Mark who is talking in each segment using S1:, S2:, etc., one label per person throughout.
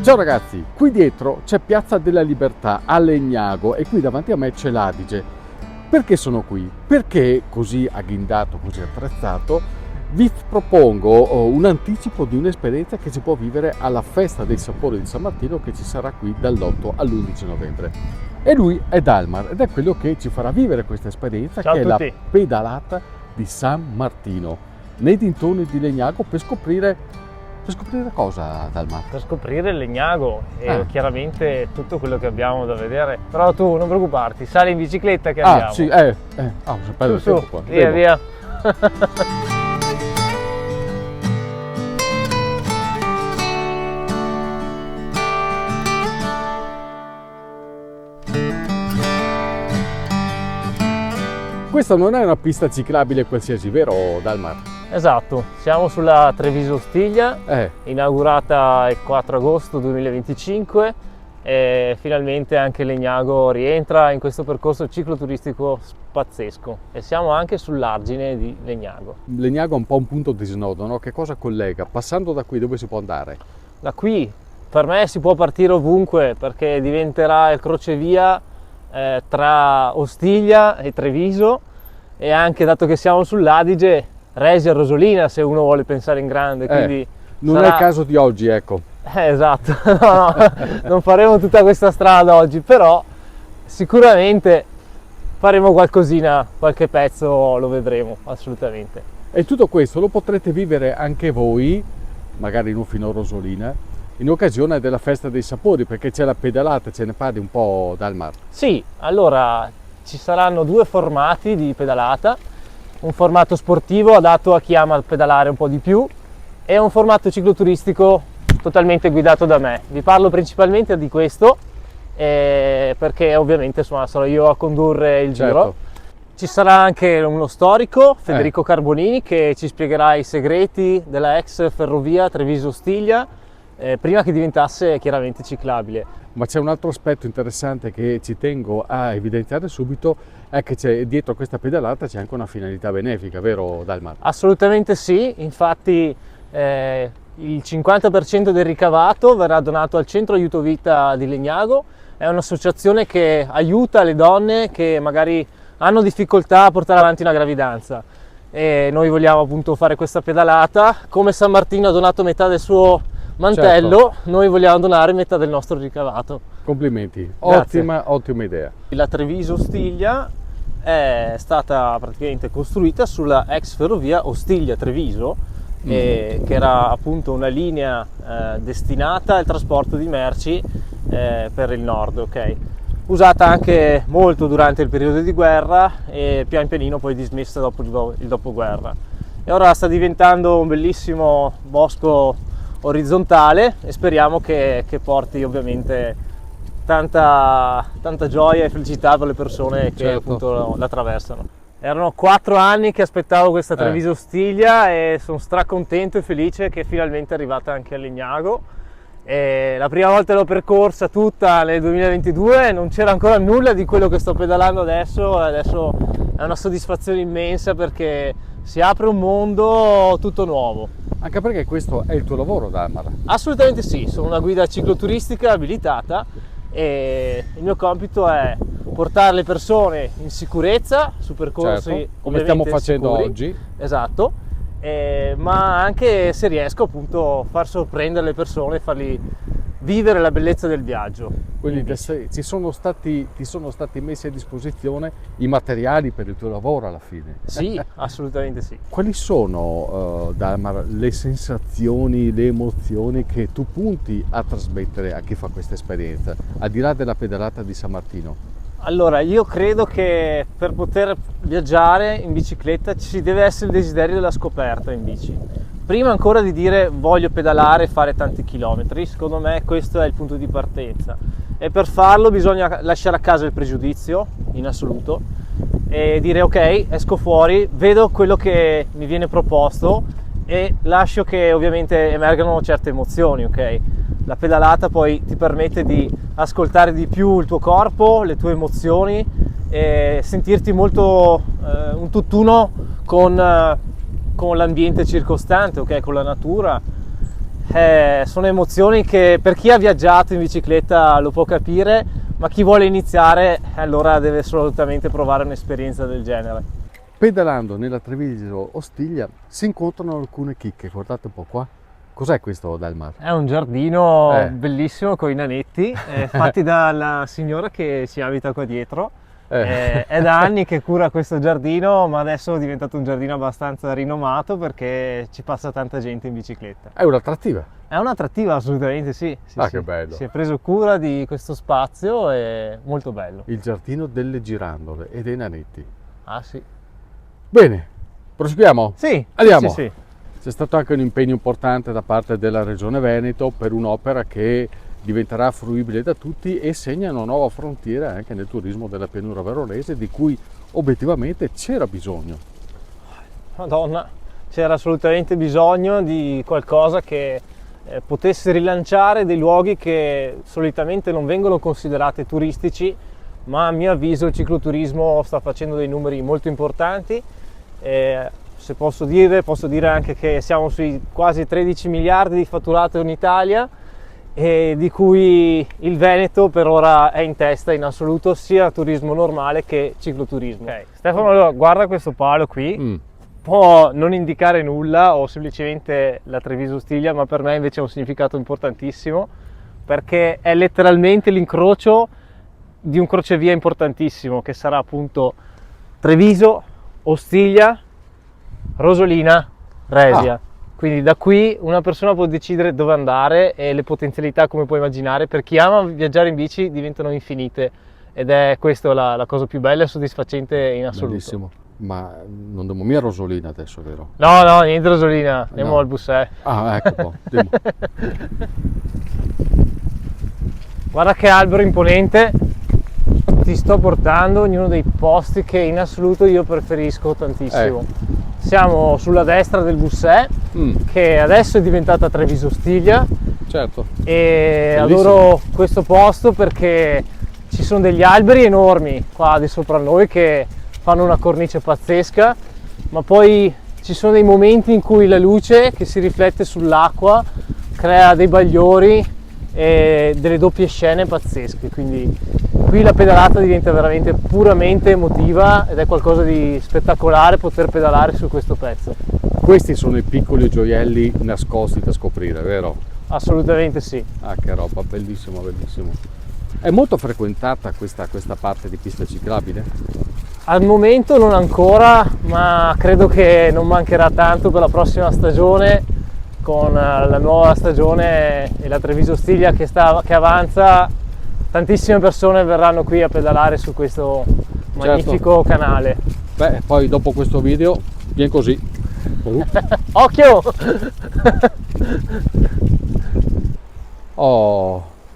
S1: Ciao ragazzi, qui dietro c'è Piazza della Libertà a Legnago e qui davanti a me c'è l'Adige. Perché sono qui? Perché così agghindato, così attrezzato, vi propongo un anticipo di un'esperienza che si può vivere alla Festa dei Sapori di San Martino che ci sarà qui dall'8 all'11 novembre. E lui è Dalmar ed è quello che ci farà vivere questa esperienza.
S2: Ciao
S1: che
S2: a
S1: è la
S2: tutti.
S1: pedalata di San Martino nei dintorni di Legnago per scoprire cosa, Dalmar?
S2: Per scoprire il Legnago e chiaramente tutto quello che abbiamo da vedere. Però tu non preoccuparti, sali in bicicletta che andiamo.
S1: Sì, non perdo
S2: su,
S1: tempo qua.
S2: via, via.
S1: Questa non è una pista ciclabile qualsiasi, vero Dalmar?
S2: Esatto, siamo sulla Treviso Ostiglia, inaugurata il 4 agosto 2025 e finalmente anche Legnago rientra in questo percorso cicloturistico pazzesco e siamo anche sull'argine di Legnago.
S1: Legnago è un po' un punto di snodo, no? Che cosa collega? Passando da qui dove si può andare?
S2: Da qui per me si può partire ovunque perché diventerà il crocevia tra Ostiglia e Treviso e anche, dato che siamo sull'Adige, Resia Rosolina se uno vuole pensare in grande, quindi
S1: non è il caso di oggi, ecco.
S2: Esatto, no, non faremo tutta questa strada oggi, però sicuramente faremo qualcosina, qualche pezzo lo vedremo assolutamente.
S1: E tutto questo lo potrete vivere anche voi, magari in un Fino Rosolina, in occasione della Festa dei Sapori, perché c'è la pedalata. Ce ne parli un po', Dalmar?
S2: Sì, allora ci saranno due formati di pedalata, un formato sportivo adatto a chi ama pedalare un po' di più e un formato cicloturistico totalmente guidato da me. Vi parlo principalmente di questo perché ovviamente sarò io a condurre il giro. Ci sarà anche uno storico, Federico Carbonini, che ci spiegherà i segreti della ex ferrovia Treviso-Ostiglia prima che diventasse chiaramente ciclabile.
S1: Ma c'è un altro aspetto interessante che ci tengo a evidenziare subito, è che dietro questa pedalata c'è anche una finalità benefica, vero Dalmar?
S2: Assolutamente sì, infatti il 50% del ricavato verrà donato al Centro Aiuto Vita di Legnago. È un'associazione che aiuta le donne che magari hanno difficoltà a portare avanti una gravidanza e noi vogliamo appunto fare questa pedalata. Come San Martino ha donato metà del suo mantello, noi vogliamo donare metà del nostro ricavato.
S1: Complimenti,
S2: Grazie.
S1: ottima idea.
S2: La Treviso Ostiglia è stata praticamente costruita sulla ex ferrovia Ostiglia-Treviso, che era appunto una linea destinata al trasporto di merci per il nord, usata anche molto durante il periodo di guerra e pian pianino poi dismessa dopo il dopoguerra. E ora sta diventando un bellissimo bosco orizzontale e speriamo che porti ovviamente tanta gioia e felicità per le persone che appunto la attraversano. Erano 4 anni che aspettavo questa Treviso Ostiglia e sono stracontento e felice che finalmente è arrivata anche a Legnago. E la prima volta l'ho percorsa tutta nel 2022, non c'era ancora nulla di quello che sto pedalando adesso è una soddisfazione immensa perché si apre un mondo tutto nuovo.
S1: Anche perché questo è il tuo lavoro, Dalmar?
S2: Assolutamente sì, sono una guida cicloturistica abilitata e il mio compito è portare le persone in sicurezza su percorsi
S1: come stiamo facendo
S2: sicuri.
S1: oggi.
S2: Esatto, ma anche, se riesco, appunto far sorprendere le persone e farli vivere la bellezza del viaggio.
S1: Quindi ti sono stati messi a disposizione i materiali per il tuo lavoro alla fine?
S2: Sì, assolutamente sì.
S1: Quali sono, Dalmar, le sensazioni, le emozioni che tu punti a trasmettere a chi fa questa esperienza, al di là della pedalata di San Martino?
S2: Allora, io credo che per poter viaggiare in bicicletta ci deve essere il desiderio della scoperta in bici. Prima ancora di dire voglio pedalare e fare tanti chilometri, secondo me questo è il punto di partenza. E per farlo bisogna lasciare a casa il pregiudizio, in assoluto, e dire ok, esco fuori, vedo quello che mi viene proposto e lascio che ovviamente emergano certe emozioni, ok? La pedalata poi ti permette di ascoltare di più il tuo corpo, le tue emozioni e sentirti molto un tutt'uno con l'ambiente circostante, ok? Con la natura. Sono emozioni che per chi ha viaggiato in bicicletta lo può capire, ma chi vuole iniziare allora deve assolutamente provare un'esperienza del genere.
S1: Pedalando nella Treviso Ostiglia si incontrano alcune chicche, guardate un po' qua. Cos'è questo Delmar?
S2: È un giardino bellissimo con i nanetti, fatti dalla signora che ci abita qua dietro. È da anni che cura questo giardino, ma adesso è diventato un giardino abbastanza rinomato perché ci passa tanta gente in bicicletta.
S1: È un'attrattiva.
S2: È un'attrattiva, assolutamente sì.
S1: Che bello.
S2: Si è preso cura di questo spazio, è molto bello.
S1: Il giardino delle girandole e dei nanetti.
S2: Ah sì.
S1: Bene, proseguiamo?
S2: Sì,
S1: andiamo.
S2: Sì.
S1: C'è stato anche un impegno importante da parte della Regione Veneto per un'opera che diventerà fruibile da tutti e segna una nuova frontiera anche nel turismo della pianura veronese, di cui obiettivamente c'era bisogno.
S2: Madonna, c'era assolutamente bisogno di qualcosa che potesse rilanciare dei luoghi che solitamente non vengono considerati turistici, ma a mio avviso il cicloturismo sta facendo dei numeri molto importanti. Se posso dire anche che siamo sui quasi 13 miliardi di fatturato in Italia, e di cui il Veneto per ora è in testa in assoluto, sia turismo normale che cicloturismo. Okay. Stefano, allora, guarda questo palo qui, può non indicare nulla o semplicemente la Treviso Ostiglia, ma per me invece ha un significato importantissimo, perché è letteralmente l'incrocio di un crocevia importantissimo che sarà appunto Treviso, Ostiglia, Rosolina, Resia. Quindi da qui una persona può decidere dove andare e le potenzialità, come puoi immaginare, per chi ama viaggiare in bici diventano infinite, ed è questa la cosa più bella e soddisfacente in assoluto.
S1: Bellissimo. Ma non andiamo mica a Rosolina adesso, vero?
S2: No, niente Rosolina, andiamo al Bussè.
S1: Ecco.
S2: Guarda che albero imponente, ti sto portando in uno dei posti che in assoluto io preferisco tantissimo. Siamo sulla destra del Bussè, che adesso è diventata Treviso Ostiglia.
S1: Certo.
S2: E adoro questo posto perché ci sono degli alberi enormi qua di sopra noi che fanno una cornice pazzesca, ma poi ci sono dei momenti in cui la luce che si riflette sull'acqua crea dei bagliori e delle doppie scene pazzesche, quindi qui la pedalata diventa veramente puramente emotiva ed è qualcosa di spettacolare poter pedalare su questo pezzo.
S1: Questi sono i piccoli gioielli nascosti da scoprire, vero?
S2: Assolutamente sì.
S1: Che roba, bellissimo, bellissimo. È molto frequentata questa parte di pista ciclabile?
S2: Al momento non ancora, ma credo che non mancherà tanto per la prossima stagione, con la nuova stagione e la Treviso Ostiglia che avanza. Tantissime persone verranno qui a pedalare su questo magnifico canale.
S1: Beh, poi dopo questo video vieni così.
S2: Occhio!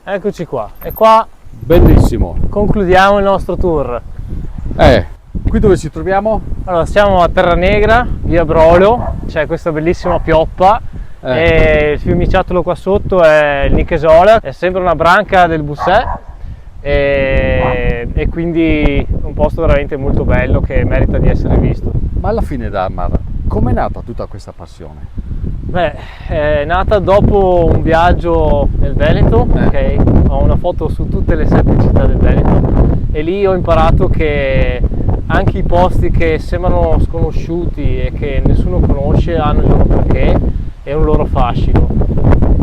S2: Eccoci qua. E qua
S1: bellissimo.
S2: Concludiamo il nostro tour.
S1: Qui dove ci troviamo?
S2: Allora, siamo a Terranegra, via Brolo, c'è questa bellissima pioppa. E il fiumiciattolo qua sotto è il Nichesola, è sempre una branca del Bussè e quindi un posto veramente molto bello che merita di essere visto.
S1: Ma alla fine, Delmar, com'è nata tutta questa passione?
S2: Beh, è nata dopo un viaggio nel Veneto, ho una foto su tutte le 7 città del Veneto e lì ho imparato che anche i posti che sembrano sconosciuti e che nessuno conosce hanno il loro perché e un loro fascino,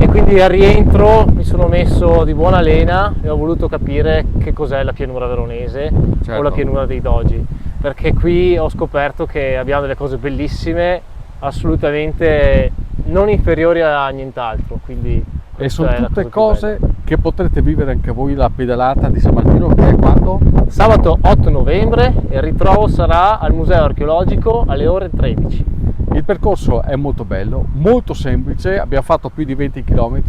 S2: e quindi al rientro mi sono messo di buona lena e ho voluto capire che cos'è la pianura veronese, o la pianura dei Dogi, perché qui ho scoperto che abbiamo delle cose bellissime, assolutamente non inferiori a nient'altro, quindi
S1: e sono tutte cose che potrete vivere anche voi. La pedalata di San Martino, che è quando?
S2: Sabato 8 novembre e il ritrovo sarà al Museo Archeologico alle ore 13.
S1: Il percorso è molto bello, molto semplice, abbiamo fatto più di 20 km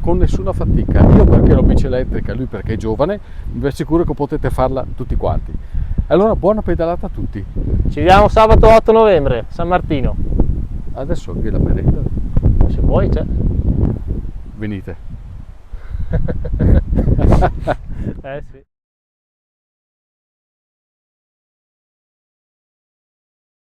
S1: con nessuna fatica. Io perché ho bici elettrica, lui perché è giovane, vi assicuro che potete farla tutti quanti. Allora buona pedalata a tutti.
S2: Ci vediamo sabato 8 novembre, San Martino.
S1: Adesso anche la merenda.
S2: Se vuoi c'è.
S1: Venite.
S2: Sì.